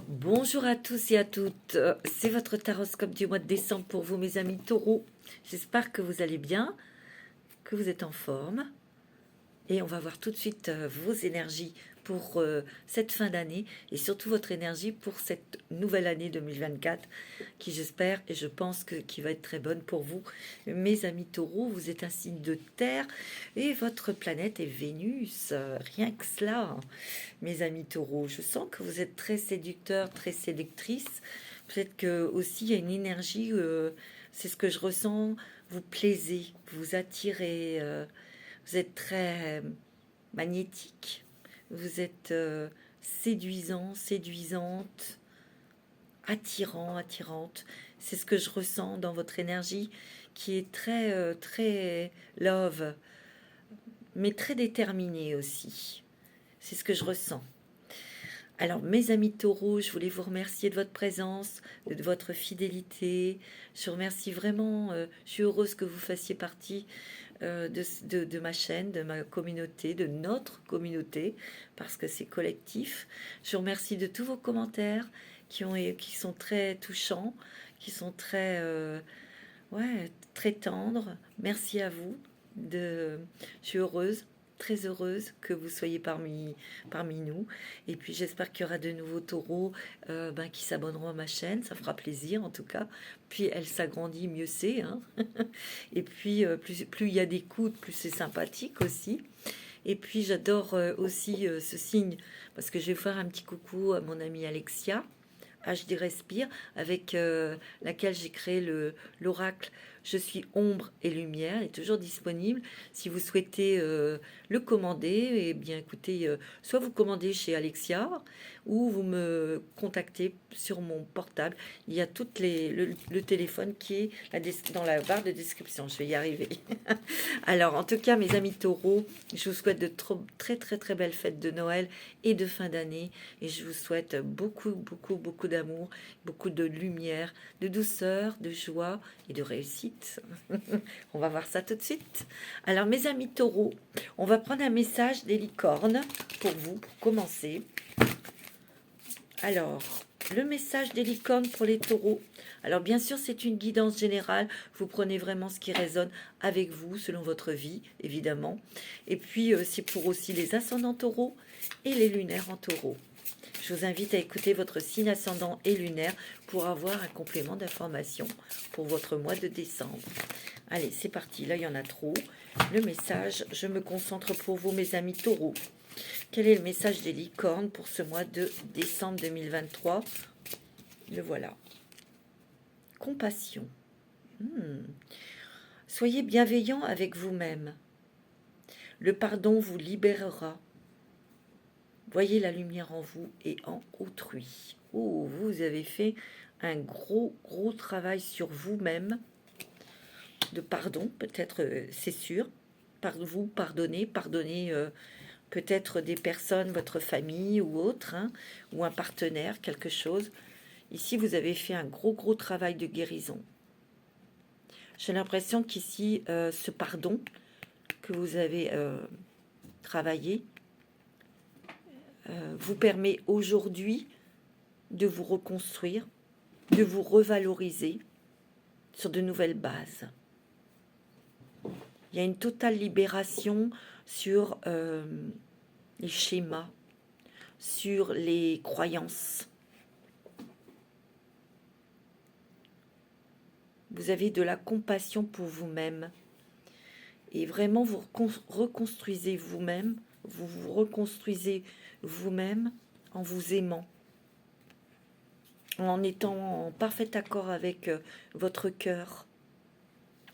Bonjour à tous et à toutes, c'est votre taroscope du mois de décembre pour vous mes amis taureaux. J'espère que vous allez bien, que vous êtes en forme. Et on va voir tout de suite vos énergies pour cette fin d'année et surtout votre énergie pour cette nouvelle année 2024 qui j'espère et je pense qui va être très bonne pour vous. Mes amis taureaux, vous êtes un signe de terre et votre planète est Vénus. Rien que cela, hein. Mes amis taureaux, je sens que vous êtes très séducteurs, très séductrices. Peut-être que aussi il y a une énergie, c'est ce que je ressens, vous plaisez, vous attirez. Vous êtes très magnétique, vous êtes séduisant, séduisante, attirant, attirante. C'est ce que je ressens dans votre énergie qui est très, très love, mais très déterminée aussi. C'est ce que je ressens. Alors, mes amis taureaux, je voulais vous remercier de votre présence, de votre fidélité. Je remercie vraiment, je suis heureuse que vous fassiez partie de ma chaîne, de ma communauté, de notre communauté, parce que c'est collectif. Je vous remercie de tous vos commentaires qui sont très touchants, qui sont très, ouais, très tendres. Merci à vous. Je suis heureuse, très heureuse que vous soyez parmi nous. Et puis j'espère qu'il y aura de nouveaux taureaux qui s'abonneront à ma chaîne. Ça fera plaisir en tout cas. Puis elle s'agrandit, mieux c'est, hein. Et puis plus il y a d'écoute, plus c'est sympathique aussi. Et puis j'adore aussi ce signe, parce que je vais faire un petit coucou à mon amie Alexia, HD Respire, avec laquelle j'ai créé l'oracle Je suis ombre et lumière. Il est toujours disponible. Si vous souhaitez le commander, eh bien écoutez, soit vous commandez chez Alexia, ou vous me contactez sur mon portable. Il y a le téléphone qui est dans la barre de description. Je vais y arriver. Alors, en tout cas, mes amis taureaux, je vous souhaite de très, très, très belles fêtes de Noël et de fin d'année. Et je vous souhaite beaucoup, beaucoup, beaucoup d'amour, beaucoup de lumière, de douceur, de joie et de réussite. On va voir ça tout de suite. Alors, mes amis taureaux, on va prendre un message des licornes pour vous, pour commencer. Alors, le message des licornes pour les taureaux. Alors, bien sûr, c'est une guidance générale. Vous prenez vraiment ce qui résonne avec vous, selon votre vie, évidemment. Et puis, c'est pour aussi les ascendants taureaux et les lunaires en taureau. Je vous invite à écouter votre signe ascendant et lunaire pour avoir un complément d'information pour votre mois de décembre. Allez, c'est parti. Là, il y en a trop. Le message, je me concentre pour vous, mes amis taureaux. Quel est le message des licornes pour ce mois de décembre 2023? Le voilà. Compassion. Soyez bienveillant avec vous-même. Le pardon vous libérera. Voyez la lumière en vous et en autrui. Oh, vous avez fait un gros, gros travail sur vous-même. De pardon, peut-être, c'est sûr. Vous pardonnez peut-être des personnes, votre famille ou autre, hein, ou un partenaire, quelque chose. Ici, vous avez fait un gros, gros travail de guérison. J'ai l'impression qu'ici, ce pardon que vous avez travaillé vous permet aujourd'hui de vous reconstruire, de vous revaloriser sur de nouvelles bases. Il y a une totale libération sur les schémas, sur les croyances. Vous avez de la compassion pour vous-même. Et vraiment, vous reconstruisez vous-même. Vous vous reconstruisez vous-même en vous aimant. En étant en parfait accord avec votre cœur.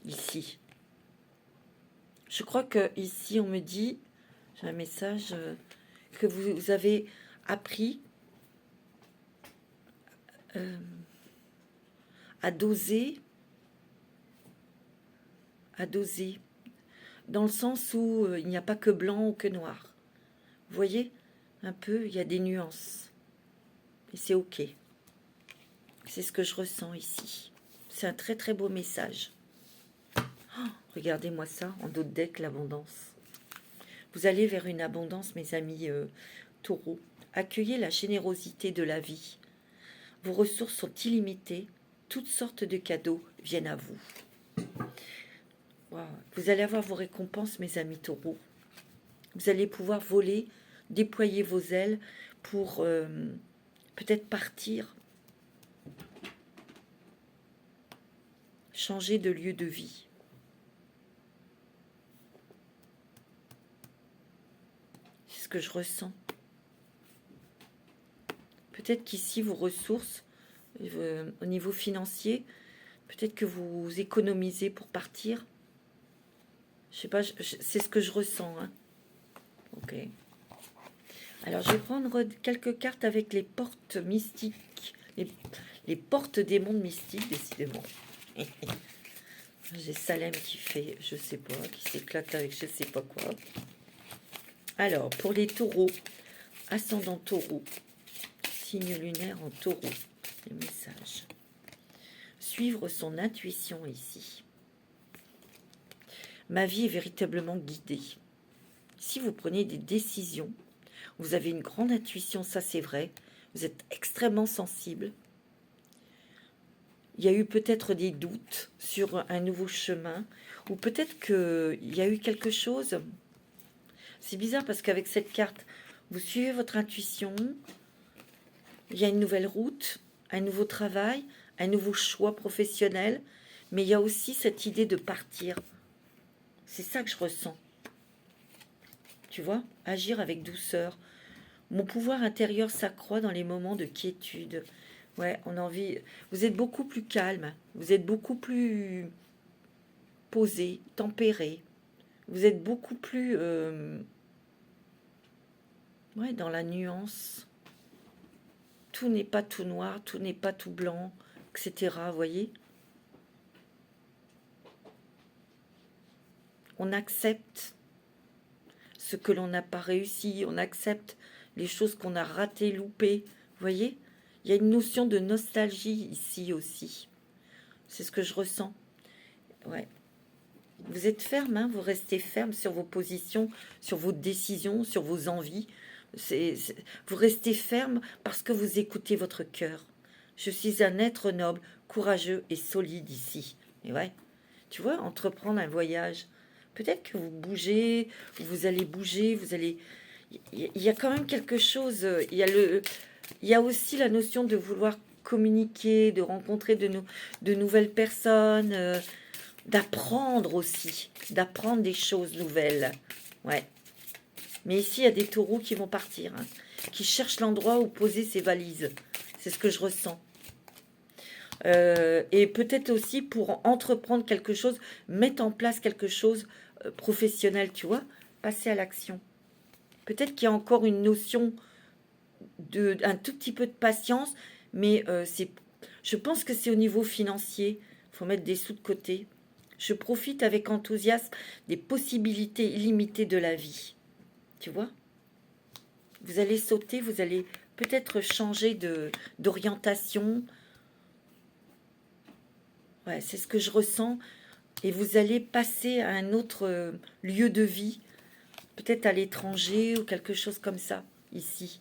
Ici. Je crois que ici, on me dit, j'ai un message, que vous avez appris à doser, dans le sens où il n'y a pas que blanc ou que noir. Vous voyez, un peu, il y a des nuances. Et c'est ok. C'est ce que je ressens ici. C'est un très très beau message. Oh, regardez-moi ça, en dos de deck, l'abondance. Vous allez vers une abondance, mes amis taureaux. Accueillez la générosité de la vie. vos ressources sont illimitées. Toutes sortes de cadeaux viennent à vous. Wow. Vous allez avoir vos récompenses, mes amis taureaux. Vous allez pouvoir voler, déployer vos ailes pour peut-être partir, changer de lieu de vie. C'est ce que je ressens. Peut-être qu'ici, vos ressources, au niveau financier, peut-être que vous économisez pour partir. Je sais pas, c'est ce que je ressens. Hein. Ok. Alors, je vais prendre quelques cartes avec les portes mystiques, les portes des mondes mystiques, décidément. J'ai Salem qui fait, je sais pas, qui s'éclate avec je sais pas quoi. Alors, pour les taureaux, ascendant taureau, signe lunaire en taureau, le message. Suivre son intuition ici. Ma vie est véritablement guidée. Si vous prenez des décisions, vous avez une grande intuition, ça c'est vrai. Vous êtes extrêmement sensible. Il y a eu peut-être des doutes sur un nouveau chemin, ou peut-être qu'il y a eu quelque chose. C'est bizarre parce qu'avec cette carte, vous suivez votre intuition, il y a une nouvelle route, un nouveau travail, un nouveau choix professionnel, mais il y a aussi cette idée de partir. C'est ça que je ressens. Tu vois, agir avec douceur. Mon pouvoir intérieur s'accroît dans les moments de quiétude. Ouais, on a envie. Vous êtes beaucoup plus calme. Vous êtes beaucoup plus posé, tempéré. Vous êtes beaucoup plus ouais, dans la nuance. Tout n'est pas tout noir, tout n'est pas tout blanc, etc. Vous voyez? On accepte ce que l'on n'a pas réussi, on accepte les choses qu'on a ratées, loupées. Vous voyez? Il y a une notion de nostalgie ici aussi. C'est ce que je ressens. Ouais. Vous êtes ferme, hein, vous restez ferme sur vos positions, sur vos décisions, sur vos envies. Vous restez ferme parce que vous écoutez votre cœur. Je suis un être noble, courageux et solide ici. Et ouais, tu vois, entreprendre un voyage. Peut-être que vous bougez, vous allez bouger, vous allez. Il y a quand même quelque chose. Il y a aussi la notion de vouloir communiquer, de rencontrer de nouvelles personnes, d'apprendre aussi, d'apprendre des choses nouvelles. Ouais. Mais ici, il y a des taureaux qui vont partir, hein, qui cherchent l'endroit où poser ses valises. C'est ce que je ressens. Et peut-être aussi pour entreprendre quelque chose, mettre en place quelque chose professionnel, tu vois, passer à l'action. Peut-être qu'il y a encore une notion un tout petit peu de patience, mais je pense que c'est au niveau financier. Il faut mettre des sous de côté. Je profite avec enthousiasme des possibilités illimitées de la vie. Tu vois? Vous allez sauter, vous allez peut-être changer d'orientation. Ouais, c'est ce que je ressens. Et vous allez passer à un autre lieu de vie, peut-être à l'étranger ou quelque chose comme ça, ici.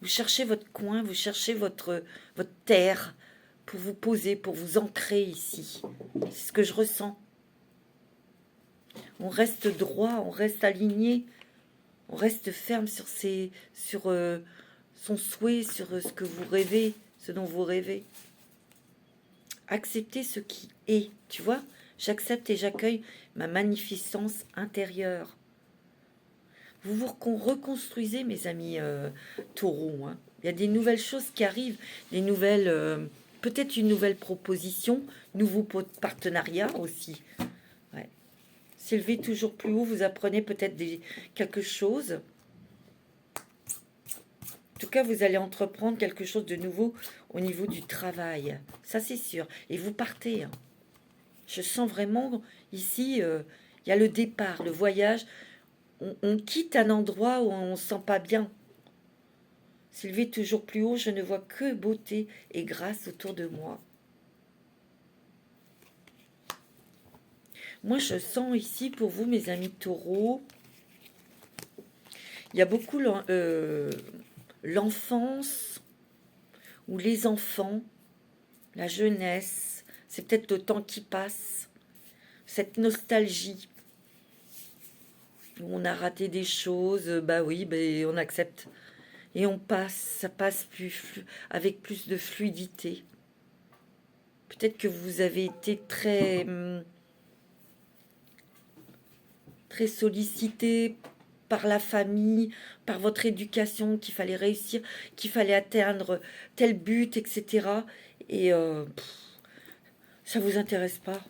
Vous cherchez votre coin, vous cherchez votre terre pour vous poser, pour vous ancrer ici. C'est ce que je ressens. On reste droit, on reste aligné, on reste ferme sur son souhait, sur ce que vous rêvez, ce dont vous rêvez. Acceptez ce qui est, tu vois. J'accepte et j'accueille ma magnificence intérieure. Vous vous reconstruisez, mes amis taureaux. Hein. Il y a des nouvelles choses qui arrivent, des nouvelles, peut-être une nouvelle proposition, nouveau partenariat aussi. Ouais. S'élever toujours plus haut, vous apprenez peut-être quelque chose. En tout cas, vous allez entreprendre quelque chose de nouveau au niveau du travail. Ça, c'est sûr. Et vous partez. Hein. Je sens vraiment, ici, il y a le départ, le voyage. On quitte un endroit où on ne se sent pas bien. S'élever toujours plus haut, je ne vois que beauté et grâce autour de moi. Moi, je sens ici, pour vous, mes amis taureaux, il y a beaucoup l'enfance, ou les enfants, la jeunesse, c'est peut-être le temps qui passe, cette nostalgie, où on a raté des choses, bah oui, bah, on accepte. Et on passe, ça passe avec plus de fluidité. Peut-être que vous avez été très sollicité par la famille, par votre éducation, qu'il fallait réussir, qu'il fallait atteindre tel but, etc. Et ça vous intéresse pas,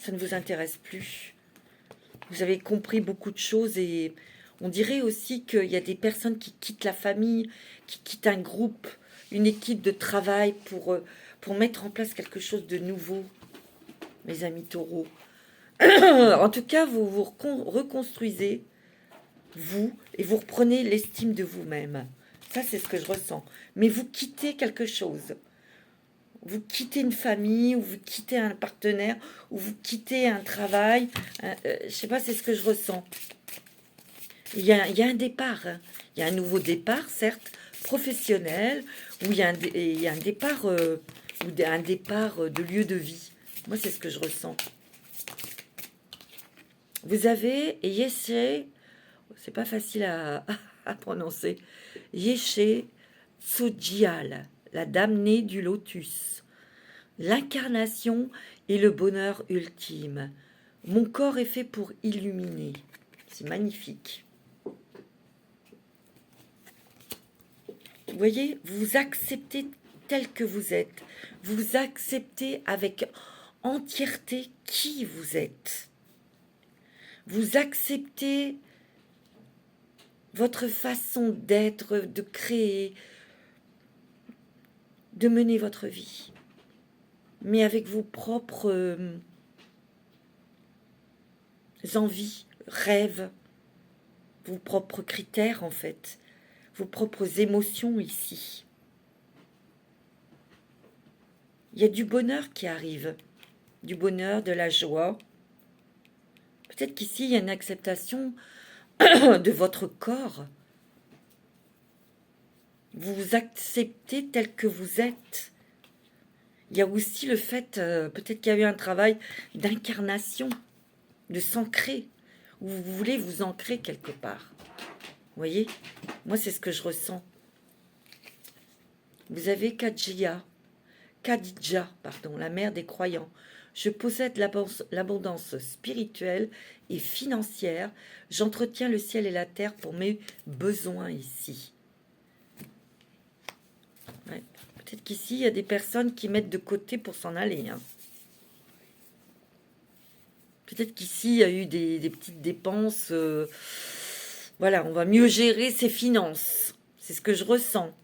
ça ne vous intéresse plus. Vous avez compris beaucoup de choses et on dirait aussi qu'il y a des personnes qui quittent la famille, qui quittent un groupe, une équipe de travail pour mettre en place quelque chose de nouveau, mes amis taureaux. En tout cas, vous vous reconstruisez, vous, et vous reprenez l'estime de vous-même. Ça, c'est ce que je ressens. Mais vous quittez quelque chose. Vous quittez une famille, ou vous quittez un partenaire, ou vous quittez un travail. Je sais pas, c'est ce que je ressens. Il y a un départ. Hein. Il y a un nouveau départ, certes, professionnel, où il y a un départ, ou un départ de lieu de vie. Moi, c'est ce que je ressens. Vous avez Yeshe, c'est pas facile à prononcer, Yeshe Tsojial, la dame née du lotus, l'incarnation et le bonheur ultime. Mon corps est fait pour illuminer. C'est magnifique. Vous voyez, vous acceptez tel que vous êtes. Vous acceptez avec entièreté qui vous êtes. Vous acceptez votre façon d'être, de créer, de mener votre vie. Mais avec vos propres envies, rêves, vos propres critères en fait, vos propres émotions ici. Il y a du bonheur qui arrive, du bonheur, de la joie. Peut-être qu'ici, il y a une acceptation de votre corps. Vous vous acceptez tel que vous êtes. Il y a aussi le fait, peut-être qu'il y a eu un travail d'incarnation, de s'ancrer, où vous voulez vous ancrer quelque part. Vous voyez? Moi, c'est ce que je ressens. Vous avez Khadija, pardon, la mère des croyants. Je possède l'abondance spirituelle et financière. J'entretiens le ciel et la terre pour mes besoins ici. Ouais. Peut-être qu'ici, il y a des personnes qui mettent de côté pour s'en aller. Hein. Peut-être qu'ici, il y a eu des petites dépenses. Voilà, on va mieux gérer ses finances. C'est ce que je ressens.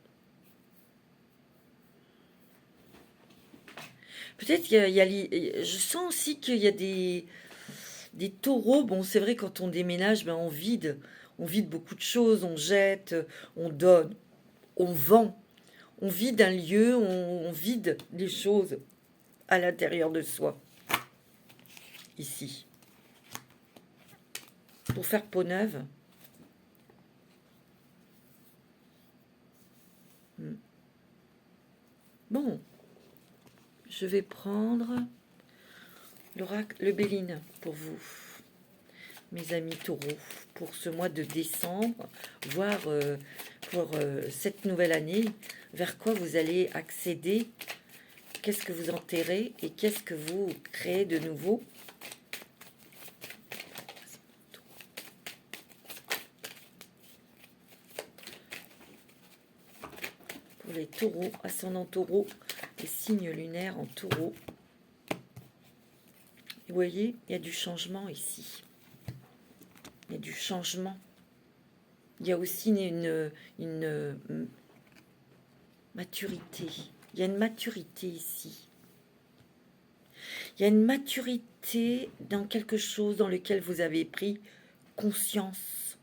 Peut-être qu'il y a, je sens aussi qu'il y a des taureaux. Bon, c'est vrai, quand on déménage, ben on vide beaucoup de choses, on jette, on donne, on vend, on vide un lieu, on vide des choses à l'intérieur de soi, ici, pour faire peau neuve. Bon, je vais prendre l'oracle, le Béline pour vous, mes amis taureaux, pour ce mois de décembre, voire pour cette nouvelle année, vers quoi vous allez accéder, qu'est-ce que vous enterrez et qu'est-ce que vous créez de nouveau. Pour les taureaux, ascendant taureau, les signes lunaires en taureau. Vous voyez, il y a du changement ici. Il y a du changement. Il y a aussi une maturité. Il y a une maturité ici. Il y a une maturité dans quelque chose dans lequel vous avez pris conscience.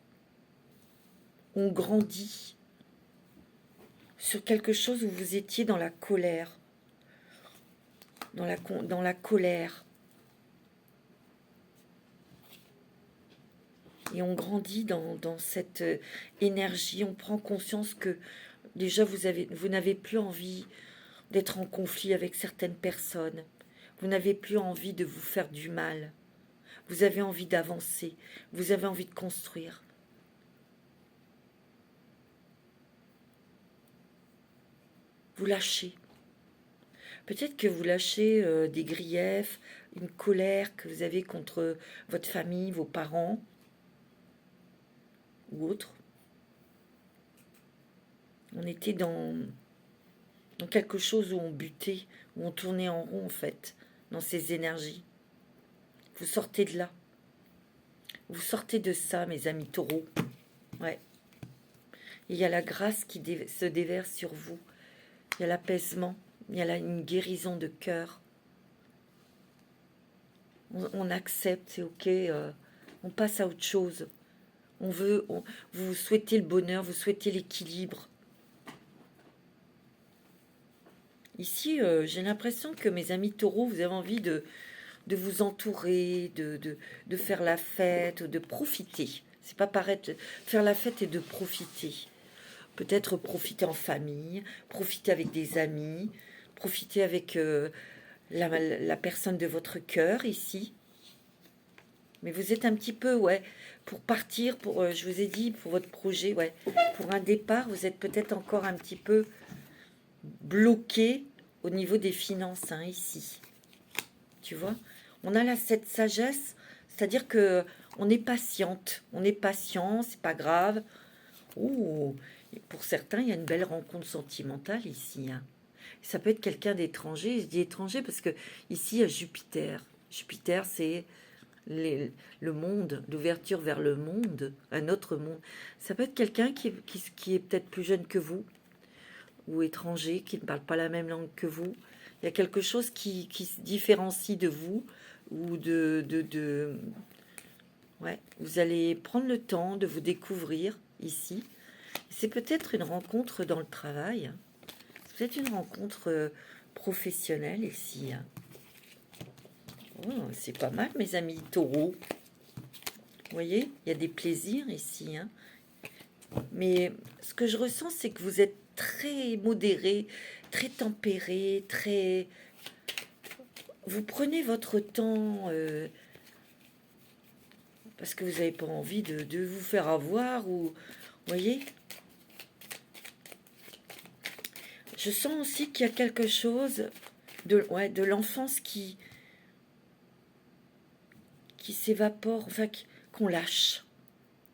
On grandit sur quelque chose où vous étiez dans la colère. Dans la colère. Et on grandit dans cette énergie, on prend conscience que Déjà, vous n'avez plus envie d'être en conflit avec certaines personnes. Vous n'avez plus envie de vous faire du mal. Vous avez envie d'avancer. Vous avez envie de construire. Vous lâchez. Peut-être que vous lâchez des griefs, une colère que vous avez contre votre famille, vos parents ou autres. On était dans quelque chose où on butait, où on tournait en rond en fait, dans ces énergies. Vous sortez de là. Vous sortez de ça, mes amis taureaux. Ouais. Il y a la grâce qui se déverse sur vous. Il y a l'apaisement. Il y a là une guérison de cœur. On accepte, c'est ok. On passe à autre chose. Vous souhaitez le bonheur, vous souhaitez l'équilibre. Ici, j'ai l'impression que mes amis taureaux, vous avez envie de vous entourer, de faire la fête, de profiter. C'est pas paraître faire la fête et de profiter. Peut-être profiter en famille, profiter avec des amis, profiter avec la personne de votre cœur ici. Mais vous êtes un petit peu, ouais, pour partir, je vous ai dit, pour votre projet, ouais, pour un départ, vous êtes peut-être encore un petit peu bloqué au niveau des finances, hein, ici. Tu vois, on a là cette sagesse, c'est-à-dire que on est patiente, c'est pas grave. Ouh, pour certains, il y a une belle rencontre sentimentale ici, hein. Ça peut être quelqu'un d'étranger. Je dis étranger parce que ici, il y a Jupiter. Jupiter, c'est le monde, l'ouverture vers le monde, un autre monde. Ça peut être quelqu'un qui est peut-être plus jeune que vous, ou étranger, qui ne parle pas la même langue que vous. Il y a quelque chose qui se différencie de vous, ou ouais, vous allez prendre le temps de vous découvrir ici. C'est peut-être une rencontre dans le travail. C'est peut-être une rencontre professionnelle ici. Oh, c'est pas mal, mes amis taureaux. Vous voyez, il y a des plaisirs ici, hein. Mais ce que je ressens, c'est que vous êtes très modéré, très tempéré, très... Vous prenez votre temps parce que vous n'avez pas envie de vous faire avoir ou... Vous voyez? Je sens aussi qu'il y a quelque chose de l'enfance qui s'évapore, enfin qu'on lâche.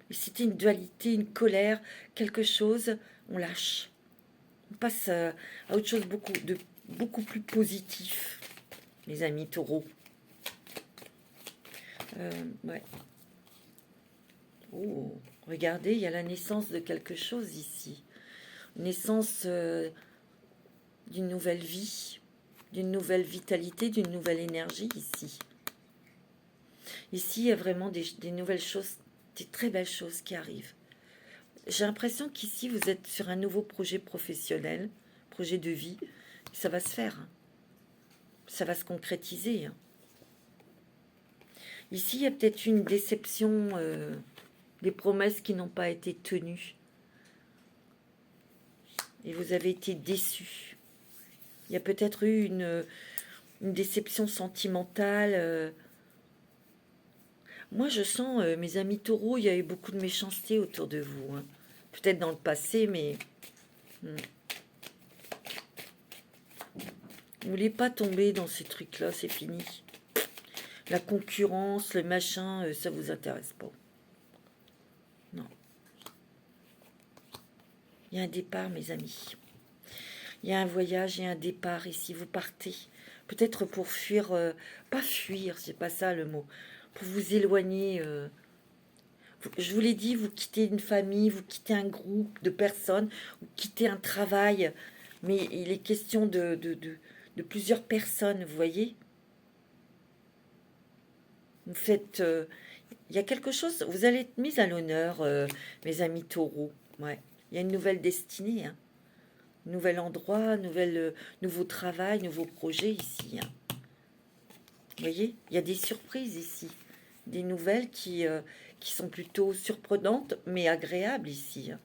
Et c'était une dualité, une colère, quelque chose, on lâche. On passe à autre chose beaucoup plus positif, les amis taureaux. Ouais. Oh, regardez, il y a la naissance de quelque chose ici. Naissance d'une nouvelle vie, d'une nouvelle vitalité, d'une nouvelle énergie ici. Ici, il y a vraiment des nouvelles choses, des très belles choses qui arrivent. J'ai l'impression qu'ici, vous êtes sur un nouveau projet professionnel, projet de vie. Ça va se faire. Hein. Ça va se concrétiser. Hein. Ici, il y a peut-être une déception, des promesses qui n'ont pas été tenues. Et vous avez été déçus. Il y a peut-être eu une déception sentimentale. Moi, je sens, mes amis taureaux, il y a eu beaucoup de méchanceté autour de vous. Hein. Peut-être dans le passé, mais... Vous voulez pas tomber dans ces trucs-là, c'est fini. La concurrence, le machin, ça vous intéresse pas. Non. Il y a un départ, mes amis. Il y a un voyage et un départ ici. Vous partez. Peut-être pour fuir... pas fuir, c'est pas ça le mot. Pour vous éloigner... je vous l'ai dit, vous quittez une famille, vous quittez un groupe de personnes, vous quittez un travail. Mais il est question de plusieurs personnes, vous voyez. Vous faites... il y a quelque chose... Vous allez être mis à l'honneur, mes amis taureaux. Ouais. Il y a une nouvelle destinée, hein. Nouvel endroit, nouveau travail, nouveau projet ici. Hein. Vous voyez, il y a des surprises ici. Des nouvelles qui sont plutôt surprenantes, mais agréables ici. Hein.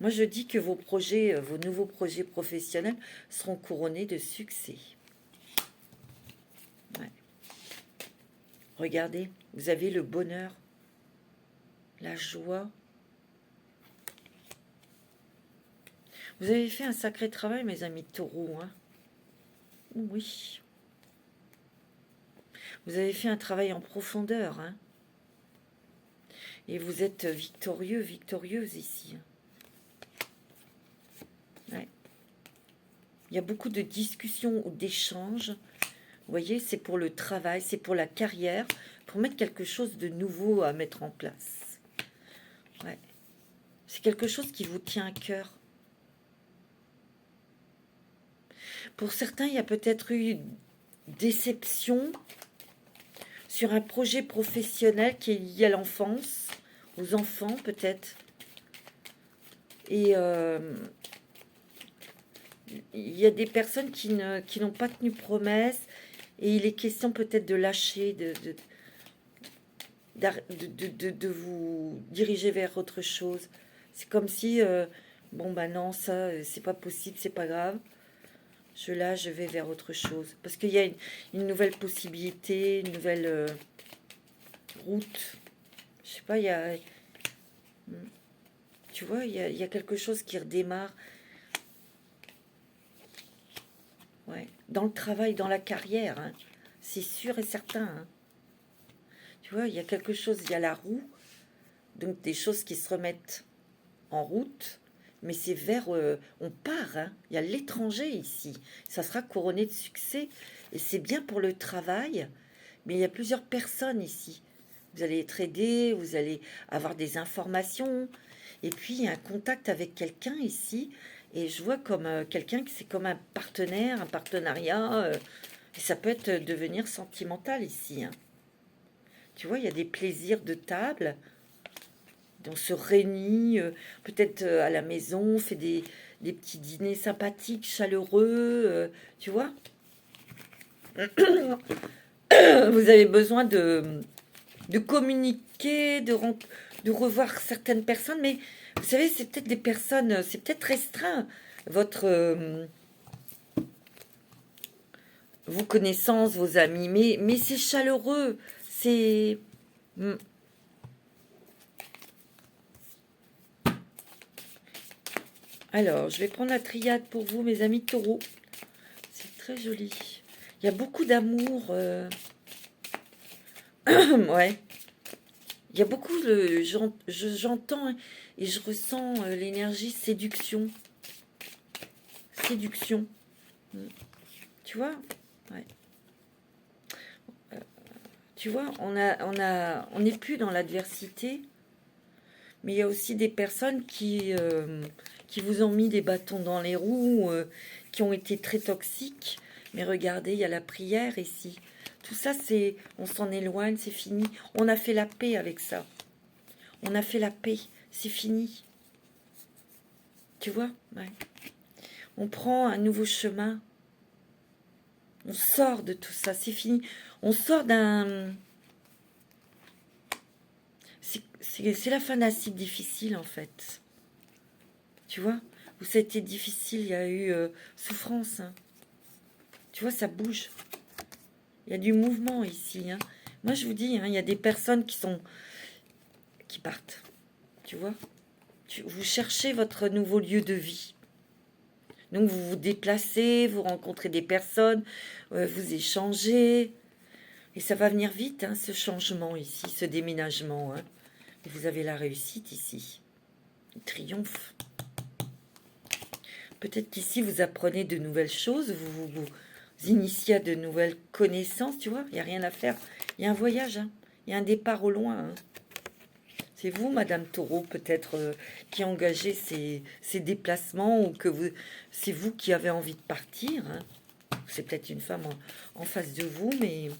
Moi, je dis que vos projets, vos nouveaux projets professionnels seront couronnés de succès. Ouais. Regardez, vous avez le bonheur, la joie. Vous avez fait un sacré travail, mes amis taureaux, hein. Oui. Vous avez fait un travail en profondeur, hein. Et vous êtes victorieux, victorieuse ici. Ouais. Il y a beaucoup de discussions ou d'échanges. Vous voyez, c'est pour le travail, c'est pour la carrière, pour mettre quelque chose de nouveau à mettre en place. Ouais. C'est quelque chose qui vous tient à cœur. Pour certains, il y a peut-être eu déception sur un projet professionnel qui est lié à l'enfance, aux enfants peut-être. Et il y a des personnes qui n'ont pas tenu promesse, et il est question peut-être de lâcher, de vous diriger vers autre chose. C'est comme si, bon ben non, ça, c'est pas possible, c'est pas grave. Je vais vers autre chose. Parce qu'il y a une nouvelle possibilité, une nouvelle route. Je sais pas, il y a... Tu vois, il y a quelque chose qui redémarre. Ouais. Dans le travail, dans la carrière, hein. C'est sûr et certain. Hein. Tu vois, il y a quelque chose, il y a la roue. Donc des choses qui se remettent en route. Mais c'est vers... on part, hein. Il y a l'étranger ici. Ça sera couronné de succès. Et c'est bien pour le travail. Mais il y a plusieurs personnes ici. Vous allez être aidé, vous allez avoir des informations. Et puis, il y a un contact avec quelqu'un ici. Et je vois comme quelqu'un qui c'est comme un partenaire, un partenariat. Et ça peut être devenir sentimental ici. Hein. Tu vois, il y a des plaisirs de table. On se réunit peut-être à la maison, on fait des petits dîners sympathiques, chaleureux. Tu vois. Vous avez besoin de communiquer, de revoir certaines personnes, mais vous savez, c'est peut-être des personnes, c'est peut-être restreint, votre, vos connaissances, vos amis, mais c'est chaleureux, c'est... Alors, je vais prendre la triade pour vous, mes amis taureaux. C'est très joli. Il y a beaucoup d'amour. Ouais. Il y a beaucoup, j'entends et je ressens l'énergie séduction. Séduction. Tu vois? Ouais. Tu vois, on n'est plus dans l'adversité, mais il y a aussi des personnes qui vous ont mis des bâtons dans les roues, qui ont été très toxiques. Mais regardez, il y a la prière ici. Tout ça, c'est, on s'en éloigne, c'est fini. On a fait la paix avec ça. On a fait la paix, c'est fini. Tu vois? Ouais. On prend un nouveau chemin. On sort de tout ça, c'est fini. On sort d'un... C'est la fin d'un cycle difficile, en fait. Tu vois? Où ça a été difficile, il y a eu souffrance. Hein. Tu vois, ça bouge. Il y a du mouvement ici. Hein. Moi, je vous dis, hein, il y a des personnes qui partent. Tu vois? Vous cherchez votre nouveau lieu de vie. Donc, vous vous déplacez, vous rencontrez des personnes, vous échangez. Et ça va venir vite, hein, ce changement ici, ce déménagement. Hein. Et vous avez la réussite ici. Le triomphe. Peut-être qu'ici, vous apprenez de nouvelles choses, vous initiez à de nouvelles connaissances, tu vois. Il n'y a rien à faire. Il y a un voyage, hein. Il y a un départ au loin. Hein. C'est vous, Madame Taureau, peut-être, qui engagez ces déplacements ou que c'est vous qui avez envie de partir. Hein. C'est peut-être une femme en face de vous, mais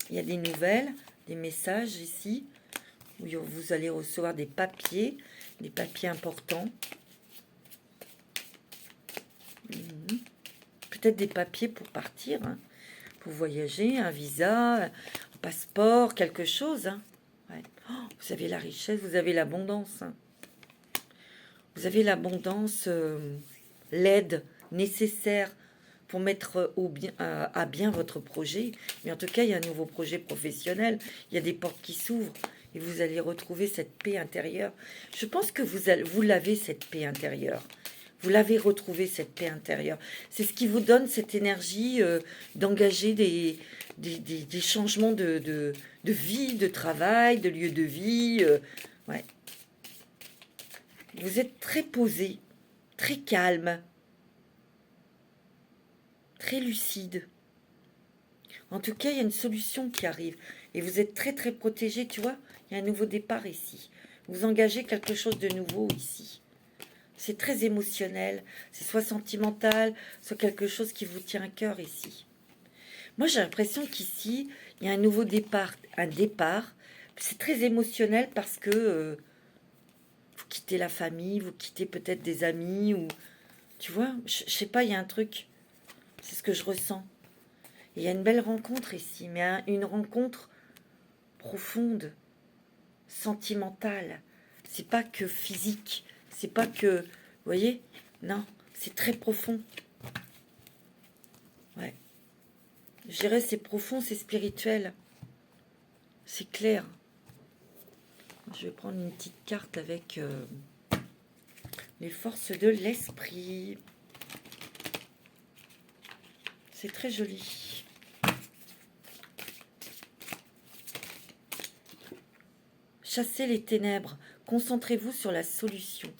il y a des nouvelles, des messages ici, où vous allez recevoir des papiers importants. Peut-être des papiers pour partir, hein, pour voyager, un visa, un passeport, quelque chose. Hein. Ouais. Oh, vous avez la richesse, vous avez l'abondance. Hein. Vous avez l'abondance, l'aide nécessaire pour mettre à bien votre projet. Mais en tout cas, il y a un nouveau projet professionnel. Il y a des portes qui s'ouvrent et vous allez retrouver cette paix intérieure. Je pense que vous l'avez, cette paix intérieure. Vous l'avez retrouvée, cette paix intérieure. C'est ce qui vous donne cette énergie d'engager des changements de vie, de travail, de lieu de vie. Ouais. Vous êtes très posé, très calme, très lucide. En tout cas, il y a une solution qui arrive. Et vous êtes très très protégé, tu vois. Il y a un nouveau départ ici. Vous engagez quelque chose de nouveau ici. C'est très émotionnel, c'est soit sentimental, soit quelque chose qui vous tient à cœur ici. Moi, j'ai l'impression qu'ici, il y a un nouveau départ. Un départ, c'est très émotionnel parce que vous quittez la famille, vous quittez peut-être des amis, ou... Tu vois, je sais pas, il y a un truc. C'est ce que je ressens. Et il y a une belle rencontre ici, mais une rencontre profonde, sentimentale. C'est pas que physique, c'est pas que... Vous voyez? Non, c'est très profond. Ouais. Je dirais c'est profond, c'est spirituel. C'est clair. Je vais prendre une petite carte avec les forces de l'esprit. C'est très joli. Chassez les ténèbres. Concentrez-vous sur la solution.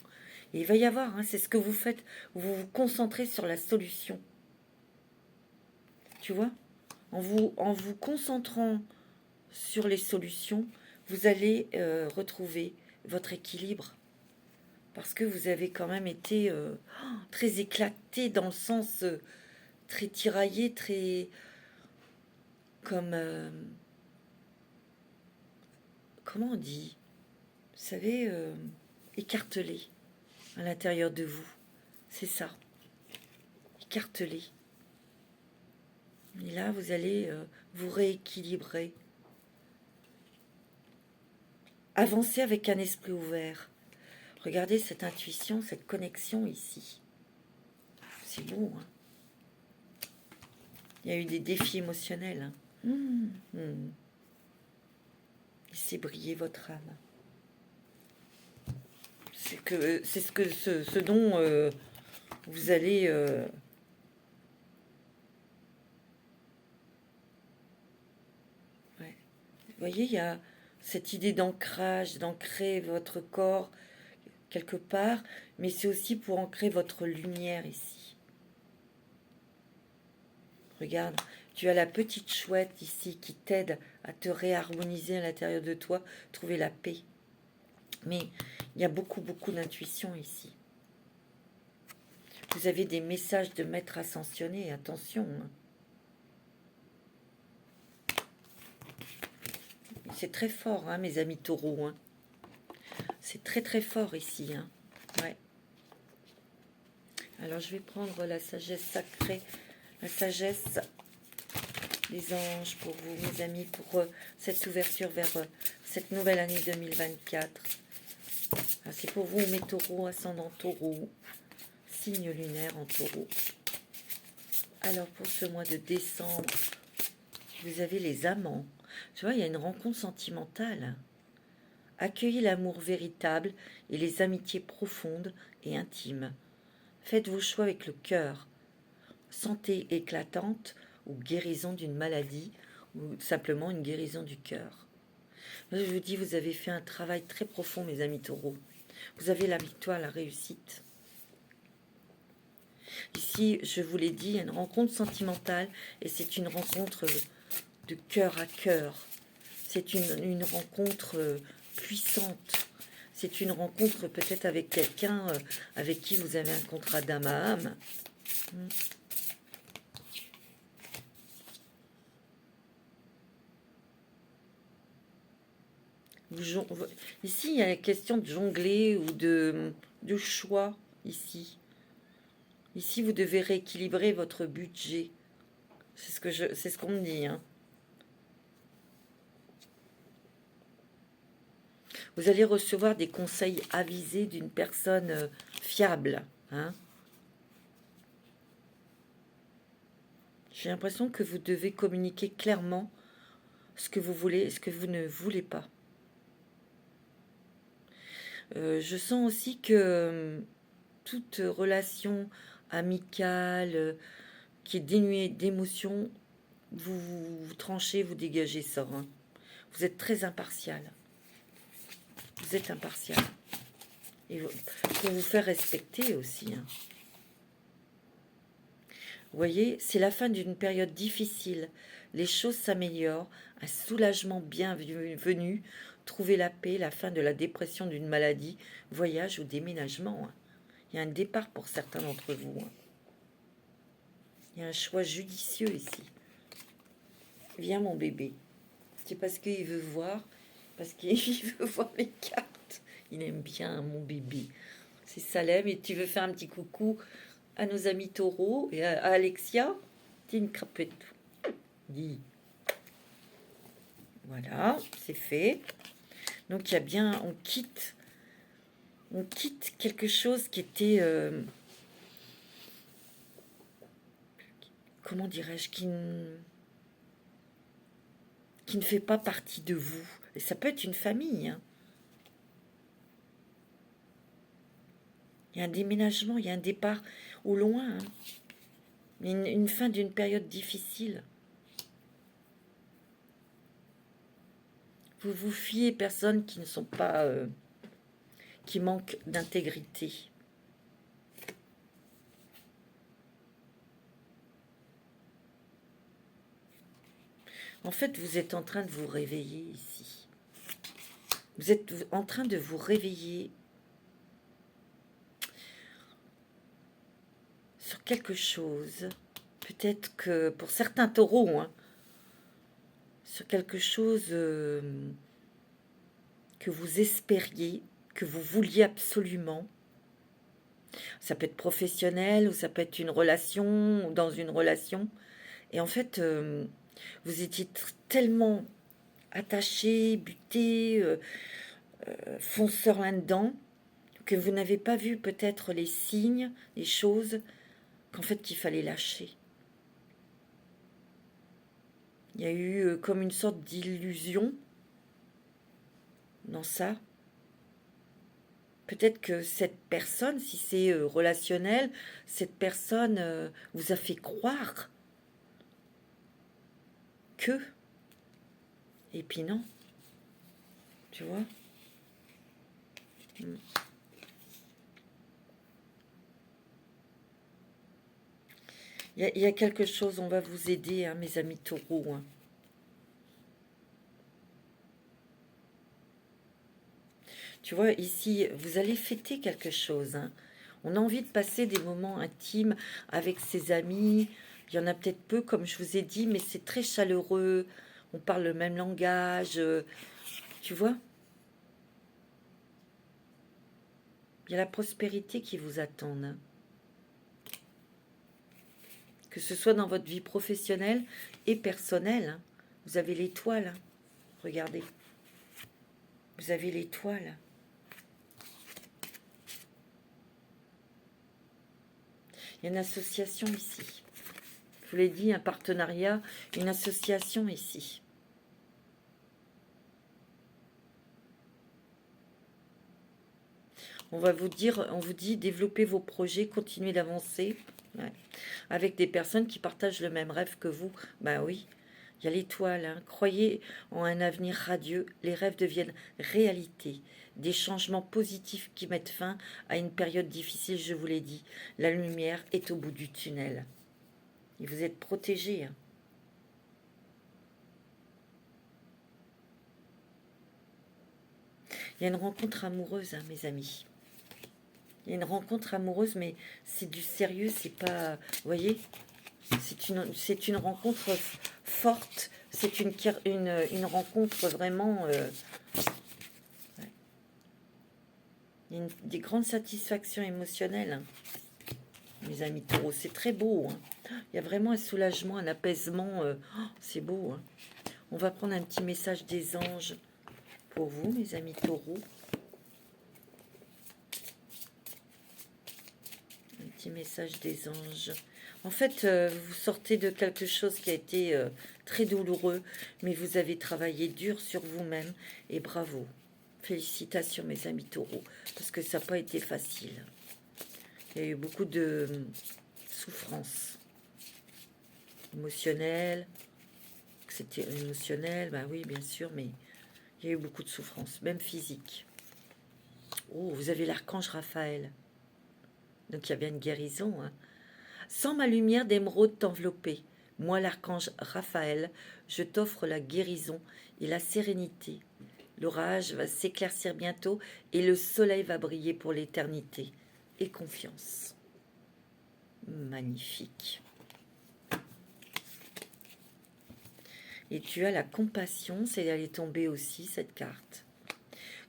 Et il va y avoir, hein, c'est ce que vous faites. Vous vous concentrez sur la solution. Tu vois, en vous concentrant sur les solutions, vous allez retrouver votre équilibre. Parce que vous avez quand même été très éclaté dans le sens très tiraillé, très comme... comment on dit? Vous savez, écartelé à l'intérieur de vous. C'est ça. Écartelé. Et là, vous allez vous rééquilibrer. Avancez avec un esprit ouvert. Regardez cette intuition, cette connexion ici. C'est beau, hein? Il y a eu des défis émotionnels. Hein. Laissez briller votre âme. C'est ce dont vous allez... ouais. Vous voyez, il y a cette idée d'ancrage, d'ancrer votre corps quelque part, mais c'est aussi pour ancrer votre lumière ici. Regarde, tu as la petite chouette ici qui t'aide à te réharmoniser à l'intérieur de toi, trouver la paix. Mais il y a beaucoup, beaucoup d'intuition ici. Vous avez des messages de maître ascensionné, attention. Hein. C'est très fort, hein, mes amis taureaux. Hein. C'est très, très fort ici. Hein. Ouais. Alors, je vais prendre la sagesse sacrée, la sagesse des anges pour vous, mes amis, pour cette ouverture vers cette nouvelle année 2024. C'est pour vous, mes taureaux, ascendant taureau, signe lunaire en taureau. Alors, pour ce mois de décembre, vous avez les amants. Tu vois, il y a une rencontre sentimentale. Accueillez l'amour véritable et les amitiés profondes et intimes. Faites vos choix avec le cœur. Santé éclatante ou guérison d'une maladie ou simplement une guérison du cœur. Moi, je vous dis, vous avez fait un travail très profond, mes amis taureaux. Vous avez la victoire, la réussite. Ici, je vous l'ai dit, il y a une rencontre sentimentale et c'est une rencontre de cœur à cœur. C'est une rencontre puissante. C'est une rencontre peut-être avec quelqu'un avec qui vous avez un contrat d'âme à âme. Ici, il y a la question de jongler ou de choix. Ici, vous devez rééquilibrer votre budget. C'est ce qu'on me dit. Hein. Vous allez recevoir des conseils avisés d'une personne fiable. Hein. J'ai l'impression que vous devez communiquer clairement ce que vous voulez et ce que vous ne voulez pas. Je sens aussi que toute relation amicale qui est dénuée d'émotions, vous tranchez, vous dégagez ça. Hein. Vous êtes très impartial. Vous êtes impartial. Et pour vous faire respecter aussi. Hein. Vous voyez, c'est la fin d'une période difficile. Les choses s'améliorent. Un soulagement bienvenu. Trouver la paix, la fin de la dépression d'une maladie, voyage ou déménagement. Hein. Il y a un départ pour certains d'entre vous. Hein. Il y a un choix judicieux ici. Viens mon bébé. C'est parce qu'il veut voir, parce qu'il veut voir les cartes. Il aime bien mon bébé. C'est Salem et tu veux faire un petit coucou à nos amis taureaux et à Alexia. Dis une crapette. Dis. Voilà, c'est fait. Donc il y a bien, on quitte quelque chose qui était, comment dirais-je, qui ne fait pas partie de vous. Et ça peut être une famille. Hein. Il y a un déménagement, il y a un départ au loin. Hein. Une fin d'une période difficile. Vous vous fiez aux personnes qui ne sont pas... qui manquent d'intégrité. En fait, vous êtes en train de vous réveiller ici. Vous êtes en train de vous réveiller sur quelque chose. Peut-être que pour certains taureaux, hein, sur quelque chose que vous espériez, que vous vouliez absolument. Ça peut être professionnel ou ça peut être une relation ou dans une relation. Et en fait, vous étiez tellement attaché, buté, fonceur là-dedans, que vous n'avez pas vu peut-être les signes, les choses qu'en fait il fallait lâcher. Il y a eu comme une sorte d'illusion dans ça. Peut-être que cette personne, si c'est relationnel, cette personne vous a fait croire que. Et puis non. Tu vois ? Il y a quelque chose, on va vous aider, hein, mes amis taureaux. Hein. Tu vois, ici, vous allez fêter quelque chose. Hein. On a envie de passer des moments intimes avec ses amis. Il y en a peut-être peu, comme je vous ai dit, mais c'est très chaleureux. On parle le même langage. Tu vois ? Il y a la prospérité qui vous attend. Hein. Que ce soit dans votre vie professionnelle et personnelle. Hein. Vous avez l'étoile. Hein. Regardez. Vous avez l'étoile. Il y a une association ici. Je vous l'ai dit, un partenariat, une association ici. On va vous dire, on vous dit, développez vos projets, continuez d'avancer. Ouais. Avec des personnes qui partagent le même rêve que vous. Ben oui, il y a l'étoile. Hein. Croyez en un avenir radieux. Les rêves deviennent réalité. Des changements positifs qui mettent fin à une période difficile, je vous l'ai dit. La lumière est au bout du tunnel. Et vous êtes protégés. Hein. Il y a une rencontre amoureuse, hein, mes amis. Il y a une rencontre amoureuse, mais c'est du sérieux, c'est pas... Vous voyez ? C'est une rencontre forte, c'est une rencontre vraiment... Ouais. Il y a des grandes satisfactions émotionnelles, hein, mes amis taureaux. C'est très beau. Hein. Il y a vraiment un soulagement, un apaisement. C'est beau. Hein. On va prendre un petit message des anges pour vous, mes amis taureaux. Un petit message des anges. En fait, vous sortez de quelque chose qui a été très douloureux, mais vous avez travaillé dur sur vous-même, et bravo. Félicitations, mes amis taureaux, parce que ça n'a pas été facile. Il y a eu beaucoup de souffrance émotionnelle. C'était émotionnel, bah oui, bien sûr, mais il y a eu beaucoup de souffrance, même physique. Oh, vous avez l'archange Raphaël. Donc il y a bien une guérison, hein. Sans ma lumière d'émeraude t'envelopper, moi l'archange Raphaël, je t'offre la guérison et la sérénité. L'orage va s'éclaircir bientôt et le soleil va briller pour l'éternité. Et confiance. Magnifique. Et tu as la compassion, c'est elle est tombée aussi, cette carte.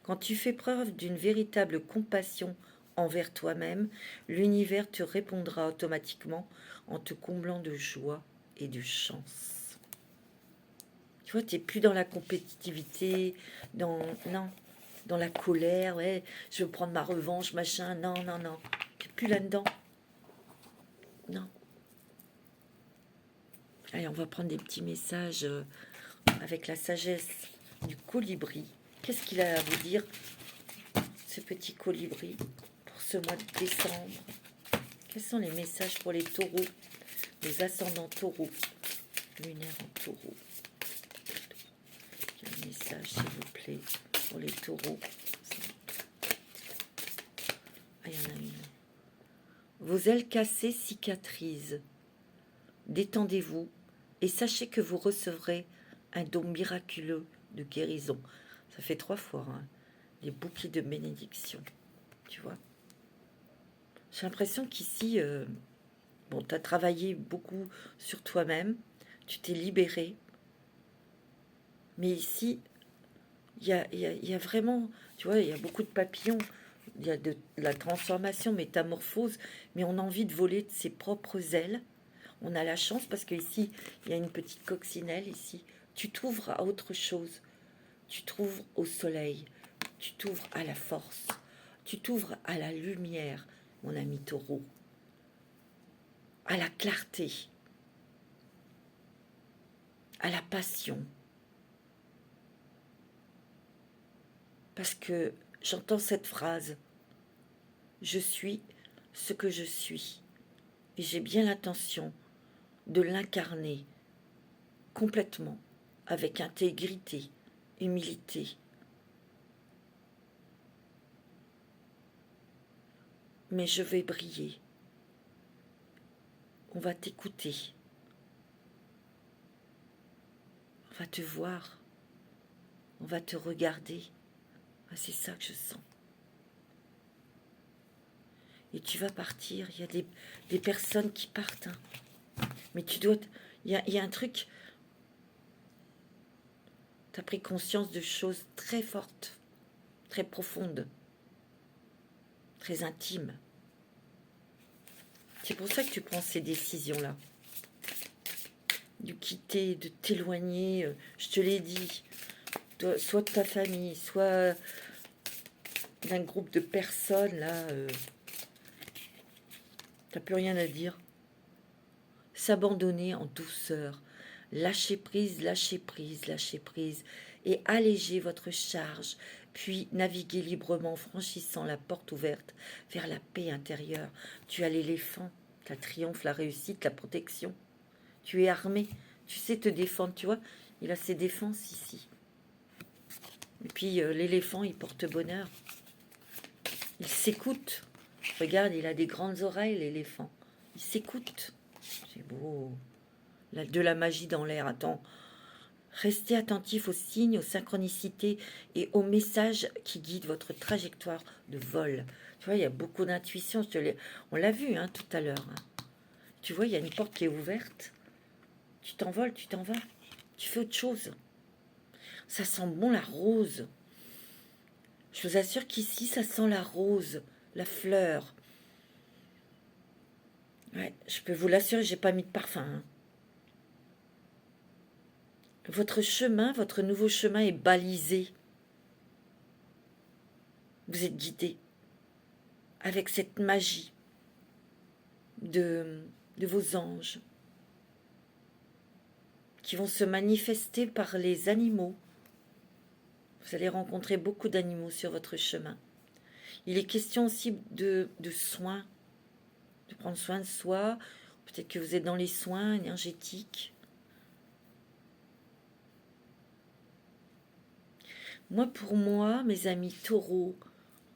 Quand tu fais preuve d'une véritable compassion envers toi-même, l'univers te répondra automatiquement en te comblant de joie et de chance. Tu vois, tu n'es plus dans la compétitivité, non, dans la colère, ouais, je veux prendre ma revanche, machin, non, tu n'es plus là-dedans. Non. Allez, on va prendre des petits messages avec la sagesse du colibri. Qu'est-ce qu'il a à vous dire, ce petit colibri, pour ce mois de décembre? Quels sont les messages pour les taureaux, les ascendants taureaux, lunaires en taureau? Quel message, s'il vous plaît, pour les taureaux? Ah, il y en a une. Vos ailes cassées cicatrisent. Détendez-vous et sachez que vous recevrez un don miraculeux de guérison. Ça fait 3 fois, hein, des bouquets de bénédiction, tu vois. J'ai l'impression qu'ici, bon, tu as travaillé beaucoup sur toi-même, tu t'es libéré, mais ici, il y a vraiment, tu vois, il y a beaucoup de papillons, il y a de la transformation, métamorphose, mais on a envie de voler de ses propres ailes. On a la chance parce qu'ici, il y a une petite coccinelle ici. Tu t'ouvres à autre chose. Tu t'ouvres au soleil. Tu t'ouvres à la force. Tu t'ouvres à la lumière, mon ami taureau. À la clarté. À la passion. Parce que j'entends cette phrase. Je suis ce que je suis. Et j'ai bien l'intention de l'incarner complètement, avec intégrité, humilité. Mais je vais briller. On va t'écouter. On va te voir. On va te regarder. Ah, c'est ça que je sens. Et tu vas partir. Il y a des personnes qui partent. Hein. Mais tu dois... Il y a un truc... Tu as pris conscience de choses très fortes, très profondes, très intimes. C'est pour ça que tu prends ces décisions-là. De quitter, de t'éloigner, je te l'ai dit, soit de ta famille, soit d'un groupe de personnes, là, t'as plus rien à dire. S'abandonner en douceur, lâcher prise, lâcher prise, lâcher prise, et alléger votre charge, puis naviguer librement, franchissant la porte ouverte vers la paix intérieure. Tu as l'éléphant, la triomphe, la réussite, la protection. Tu es armé, tu sais te défendre, tu vois. Il a ses défenses ici. Et puis l'éléphant, il porte bonheur. Il s'écoute. Regarde, il a des grandes oreilles, l'éléphant. Il s'écoute. C'est beau. De la magie dans l'air. Attends. Restez attentif aux signes, aux synchronicités et aux messages qui guident votre trajectoire de vol. Tu vois, il y a beaucoup d'intuition. On l'a vu hein, tout à l'heure. Hein. Tu vois, il y a une porte qui est ouverte. Tu t'envoles, tu t'en vas. Tu fais autre chose. Ça sent bon la rose. Je vous assure qu'ici, ça sent la rose, la fleur. Ouais, je peux vous l'assurer, j'ai pas mis de parfum. Hein. Votre chemin, votre nouveau chemin est balisé. Vous êtes guidés avec cette magie de vos anges qui vont se manifester par les animaux. Vous allez rencontrer beaucoup d'animaux sur votre chemin. Il est question aussi de soins, de prendre soin de soi. Peut-être que vous êtes dans les soins énergétiques. Pour moi, mes amis taureaux,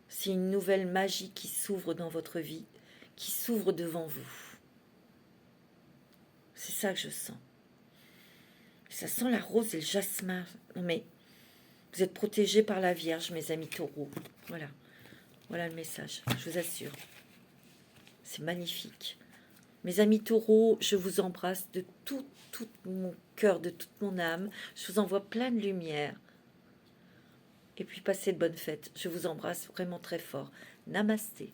c'est une nouvelle magie qui s'ouvre dans votre vie, qui s'ouvre devant vous. C'est ça que je sens. Ça sent la rose et le jasmin. Non mais, vous êtes protégés par la Vierge, mes amis taureaux. Voilà. Voilà le message, je vous assure. C'est magnifique. Mes amis taureaux, je vous embrasse de tout mon cœur, de toute mon âme. Je vous envoie plein de lumière. Et puis passez de bonnes fêtes. Je vous embrasse vraiment très fort. Namasté.